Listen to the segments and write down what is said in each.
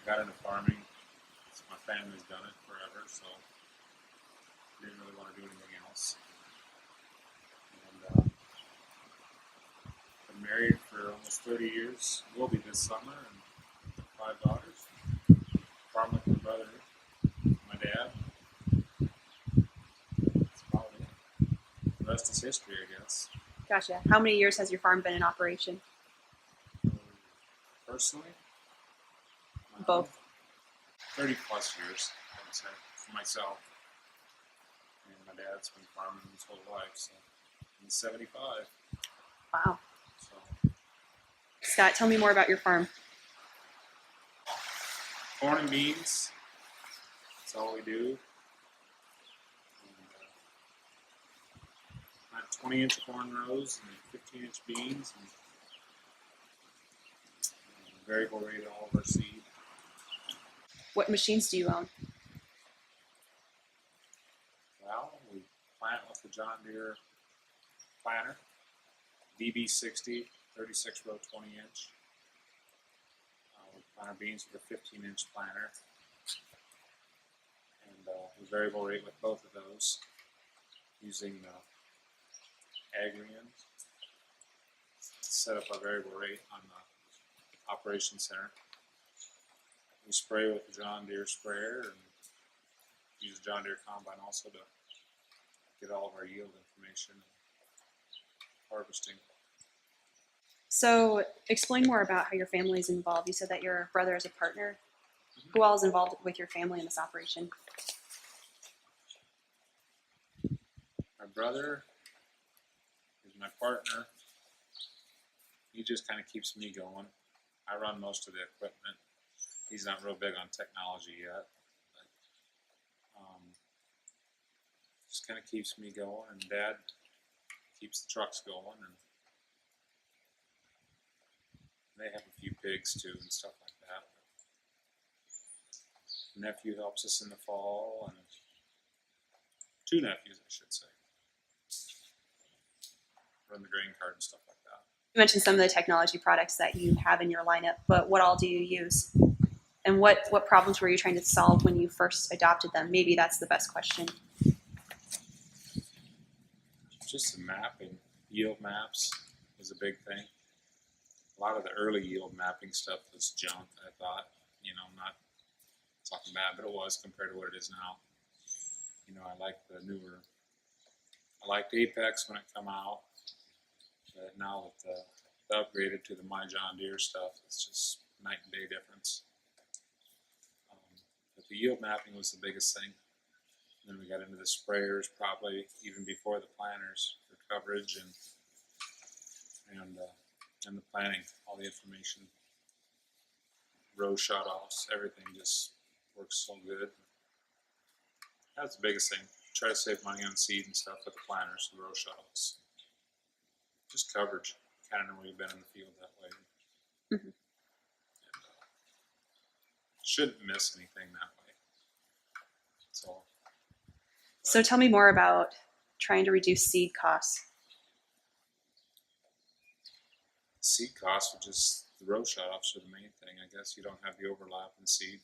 got into farming. So my family's done it forever, so didn't really want to do anything else. And been married for almost 30 years. Will be this summer, and 5 daughters. Farm with my brother, my dad. That's about it. The rest is history, I guess. Gotcha. How many years has your farm been in operation? Personally, Both. 30 plus years, I would say, for myself. And my dad's been farming his whole life, so he's 75. Wow. So Scott, tell me more about your farm. corn and beans, that's all we do. And, I have 20-inch corn rows and 15-inch beans, and variable rate all of our seed. What machines do you own? Well, we plant with the John Deere planter, DB60, 36 row 20-inch. We plant our beans with a 15-inch planter, and we variable rate with both of those using Agrian to set up our variable rate on the operations center. We spray with the John Deere sprayer and use the John Deere combine also to get all of our yield information and harvesting. So explain more about how your family is involved. You said that your brother is a partner. Who all is involved with your family in this operation? My brother is my partner. He just kind of keeps me going. I run most of the equipment. He's not real big on technology yet, but just kind of keeps me going, and Dad keeps the trucks going, and they have a few pigs too and stuff like that. Nephew helps us in the fall, and 2 nephews, I should say, run the grain cart and stuff like that. You mentioned some of the technology products that you have in your lineup, but what all do you use? And what problems were you trying to solve when you first adopted them? Maybe that's the best question. Just the mapping, yield maps was a big thing. A lot of the early yield mapping stuff was junk, I thought. I'm not talking bad, but it was compared to what it is now. I like the newer. I liked Apex when it come out, but now with the upgraded to the My John Deere stuff, it's just night and day difference. But the yield mapping was the biggest thing. Then we got into the sprayers, probably even before the planters for coverage and the planting, all the information, row shut-offs, everything just works so good. That's the biggest thing. Try to save money on seed and stuff with the planters, the row shut-offs. Just coverage. Kind of know where you've been in the field that way. Mm-hmm. And, shouldn't miss anything that way. That's all. So tell me more about trying to reduce seed costs. Seed costs are just the row shut-offs are the main thing. I guess you don't have the overlap in seed.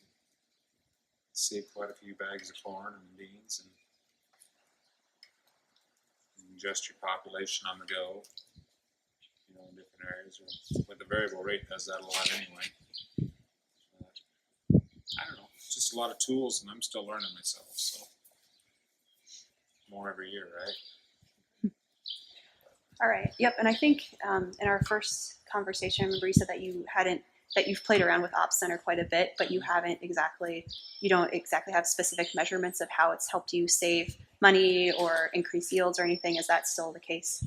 Save quite a few bags of corn and beans, and adjust your population on the go. In different areas. With the variable rate, does that a lot anyway. I don't know. It's just a lot of tools, and I'm still learning myself. So more every year, right? All right. Yep. And I think in our first conversation, I remember you said that you've played around with Ops Center quite a bit, but you don't exactly have specific measurements of how it's helped you save money or increase yields or anything. Is that still the case?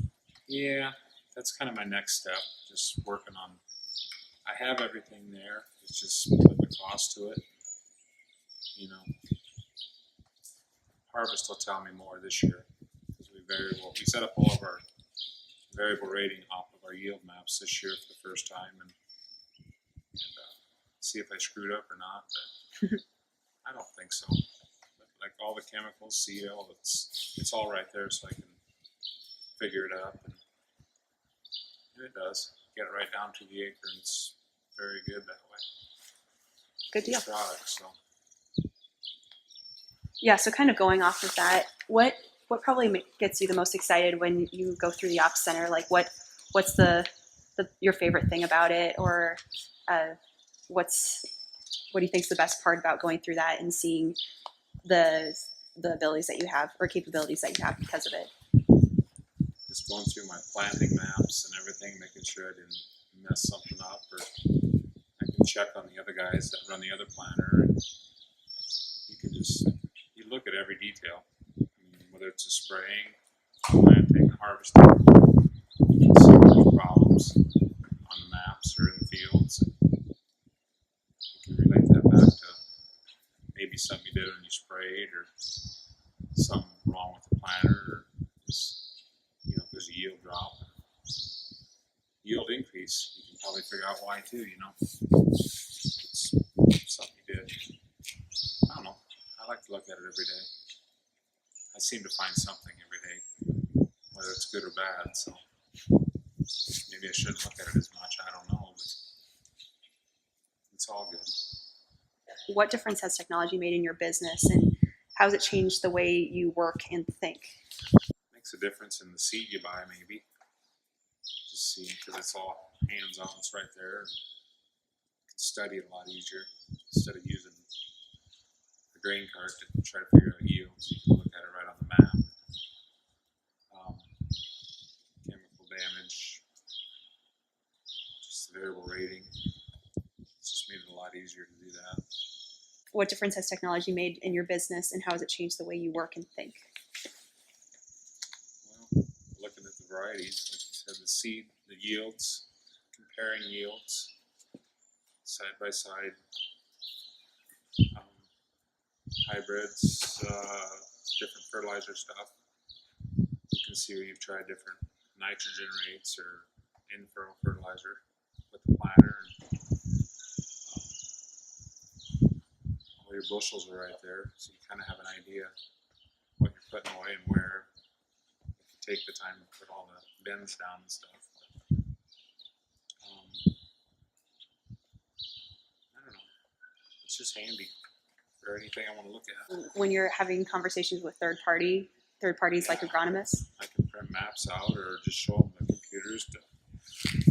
Yeah, that's kind of my next step. Just working on. I have everything there. It's just putting the cost to it. Harvest will tell me more this year because we set up all of our variable rating off of our yield maps this year for the first time, and see if I screwed up or not. But I don't think so. But like all the chemicals, seed oil, it's all right there, so I can figure it out. And it does. Get it right down to the acre, and it's very good that way. Good deal. product. So Yeah, so kind of going off of that, what probably gets you the most excited when you go through the ops center? Like what's your favorite thing about it, or uh, what do you think is the best part about going through that and seeing the abilities that you have or capabilities that you have because of it? just going through my planting maps and everything, making sure I didn't mess something up, or I can check on the other guys that run the other planter, and you look at every detail. I mean, whether it's a spraying, planting, harvesting, you can see if there's problems on the maps or in the fields, and you can relate that back to maybe something you did when you sprayed, or something wrong with the planter, or just, if there's a yield drop, yield increase, you can probably figure out why too. It's something you did. I don't know. I like to look at it every day. I seem to find something every day, whether it's good or bad. So maybe I shouldn't look at it as much. I don't know, but it's all good. What difference has technology made in your business, and how has it changed the way you work and think? Makes a difference in the seed you buy, maybe. Just see, because it's all hands-on. It's right there. You can study it a lot easier instead of using the grain cart to try to figure out yields. You can look at it right on the map. Chemical damage, just the variable rating. It's just made it a lot easier to do that. What difference has technology made in your business, and how has it changed the way you work and think? Well, looking at the varieties, like you said, the seed, the yields, comparing yields side by side, hybrids, different fertilizer stuff. You can see where you've tried different nitrogen rates or in-furrow fertilizer with the planter. All your bushels are right there, so you kind of have an idea what you're putting away and where. If you take the time to put all the bins down and stuff. I don't know. It's just handy for anything I want to look at. When you're having conversations with third parties like agronomists? I can print maps out or just show them the computers to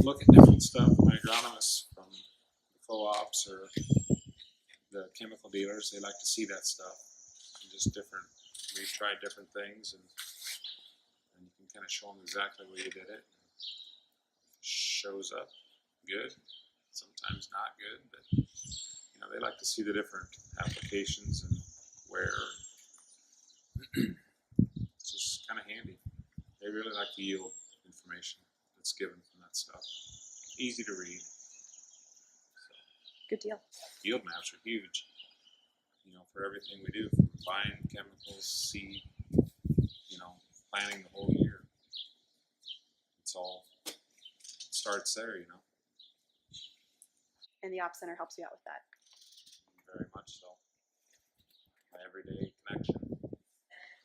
look at different stuff. My agronomists from the co-ops or the chemical dealers, they like to see that stuff. And just different, we've tried different things, and you can kind of show them exactly where you did it. Shows up good, sometimes not good, but they like to see the different applications and where. It's just kind of handy. They really like the yield information that's given from that stuff. Easy to read. So, Good deal. yield maps are huge. For everything we do, from buying chemicals, seed, planning the whole year. It starts there, And the Ops Center helps you out with that. Very much so. My everyday connection.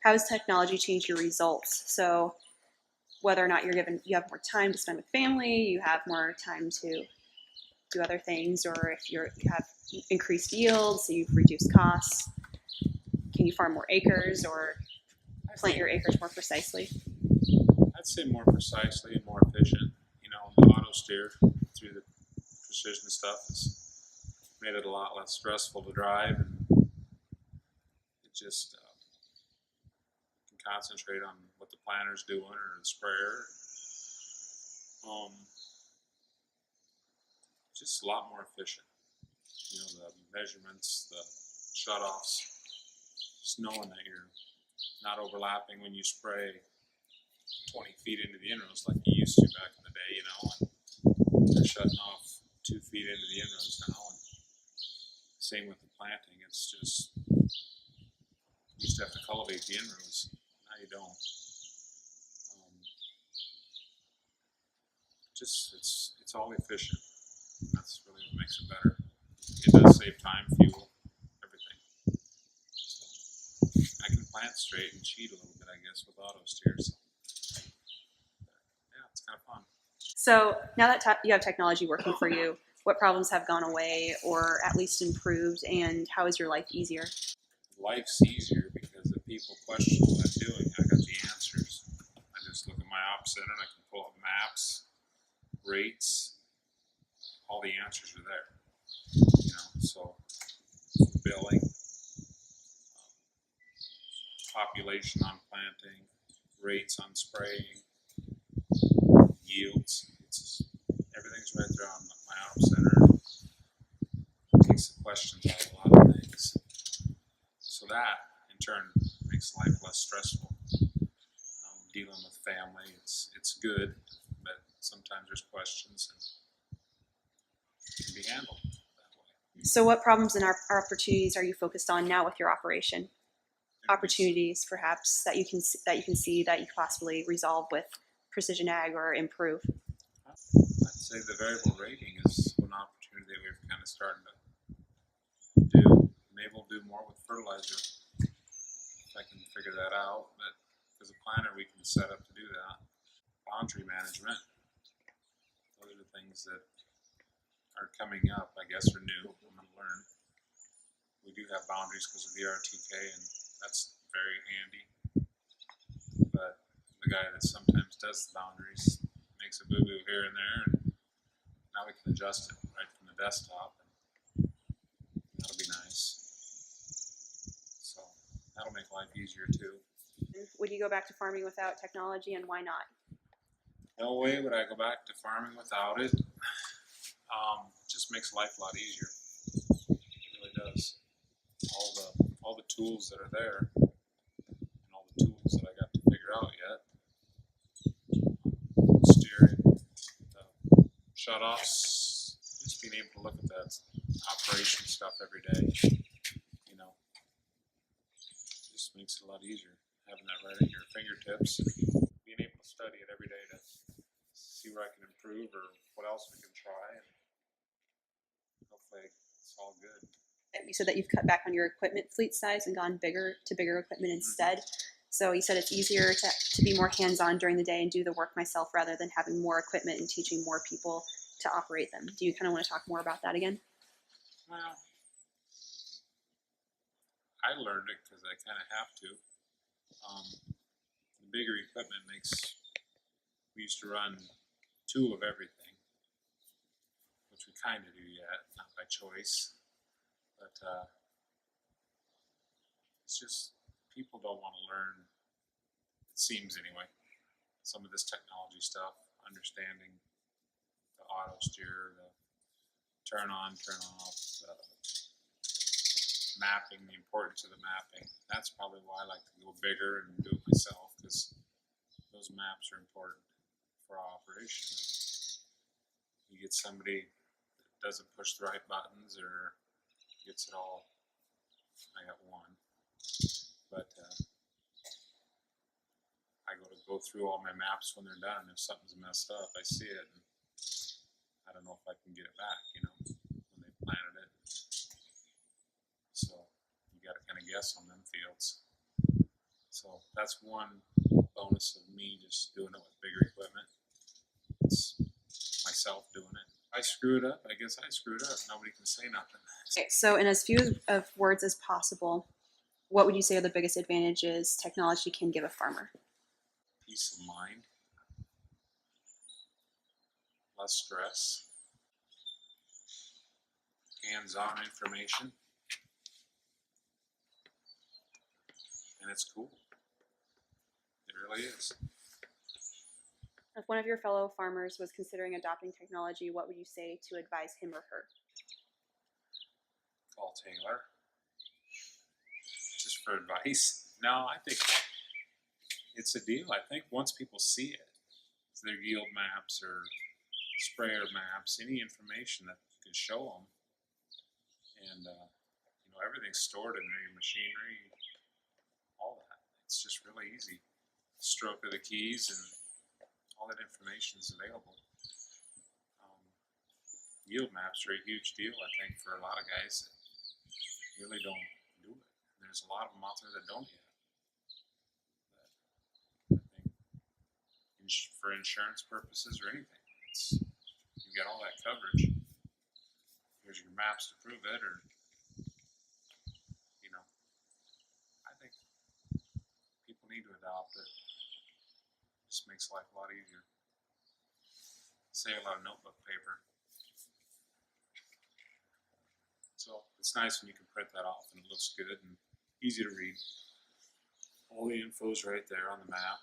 How has technology changed your results? So whether or not you have more time to spend with family, you have more time to do other things, or if you have increased yields, so you've reduced costs. Can you farm more acres or plant your acres more precisely? I'd say more precisely and more efficient. The auto steer through the precision stuff has made it a lot less stressful to drive, and it just you can concentrate on what the planter's doing or the sprayer. Just a lot more efficient. The measurements, the shutoffs, just knowing that you're not overlapping when you spray 20 feet into the inrows like you used to back in the day, and they're shutting off 2 feet into the inrows now. And same with the planting. It's just, you used to have to cultivate the inrows. Now you don't. It's all efficient. That's really what makes it better. It does save time, fuel, everything. So I can plant straight and cheat a little bit, I guess, with auto steers. Yeah, it's kind of fun. So now that you have technology working for you, What problems have gone away or at least improved, and how is your life easier? Life's easier because if people question what I'm doing, I got the answers. I just look at my op center and I can pull up maps, rates, all the answers are there. So billing, population on planting, rates on spraying, yields. Everything's right there on my op center. It takes the questions out of a lot of things. So that, in turn, makes life less stressful. Dealing with family, it's good, but sometimes there's questions and it can be handled that way. So, what problems and opportunities are you focused on now with your operation? Opportunities, perhaps, that you can see that you could possibly resolve with precision ag or improve. I'd say the variable rating is one opportunity that we're kind of starting to do. Maybe we'll do more with fertilizer if I can figure that out. But as a planner, we can set up to do that. Boundary management. Those are the things that are coming up, I guess, are new. I'm going to learn. We do have boundaries because of the RTK, and that's very handy. But the guy that sometimes does the boundaries makes a boo-boo here and there, and now we can adjust it right from the desktop, and that'll be nice. So that'll make life easier too. Would you go back to farming without technology, and why not? No way would I go back to farming without it. Just makes life a lot easier. It really does. All the tools that are there, and all the tools that I got to figure out yet. Steering, the shut-offs, just being able to look at that operation stuff every day, just makes it a lot easier. Having that right at your fingertips and being able to study it every day to see where I can improve or what else we can try. And hopefully it's all good. You said that you've cut back on your equipment fleet size and gone bigger equipment instead. So you said it's easier to be more hands-on during the day and do the work myself rather than having more equipment and teaching more people to operate them. Do you kind of want to talk more about that again? Well, I learned it because I kind of have to. The bigger equipment we used to run 2 of everything, which we kind of do yet, not by choice. But it's just people don't want to learn, it seems anyway, some of this technology stuff, understanding the auto steer, the turn on, turn off, the mapping, the importance of the mapping. That's probably why I like to go bigger and do it myself, because those maps are important for our operation. You get somebody that doesn't push the right buttons or gets it all. I got one, but I go through all my maps when they're done. If something's messed up, I see it, and I don't know if I can get it back. When they planted it, so you got to kind of guess on them fields. So that's one bonus of me just doing it with bigger equipment. It's myself doing it. I screwed up. I guess I screwed up. Nobody can say nothing. Okay, so in as few of words as possible, what would you say are the biggest advantages technology can give a farmer? Peace of mind, less stress, hands-on information, and it's cool. It really is. If one of your fellow farmers was considering adopting technology, what would you say to advise him or her? Call Taylor just for advice. No, I think it's a deal. I think once people see it, their yield maps or sprayer maps, any information that you can show them, and everything's stored in their machinery, all that. It's just really easy. Stroke of the keys and all that information is available. Yield maps are a huge deal, I think, for a lot of guys that really don't do it. There's a lot of them out there that don't yet. But I think for insurance purposes or anything, you get all that coverage. here's your maps to prove it, or, you know, I think people need to adopt it. Just makes life a lot easier. Save a lot of notebook paper. So it's nice when you can print that off and it looks good and easy to read. All the info's right there on the map.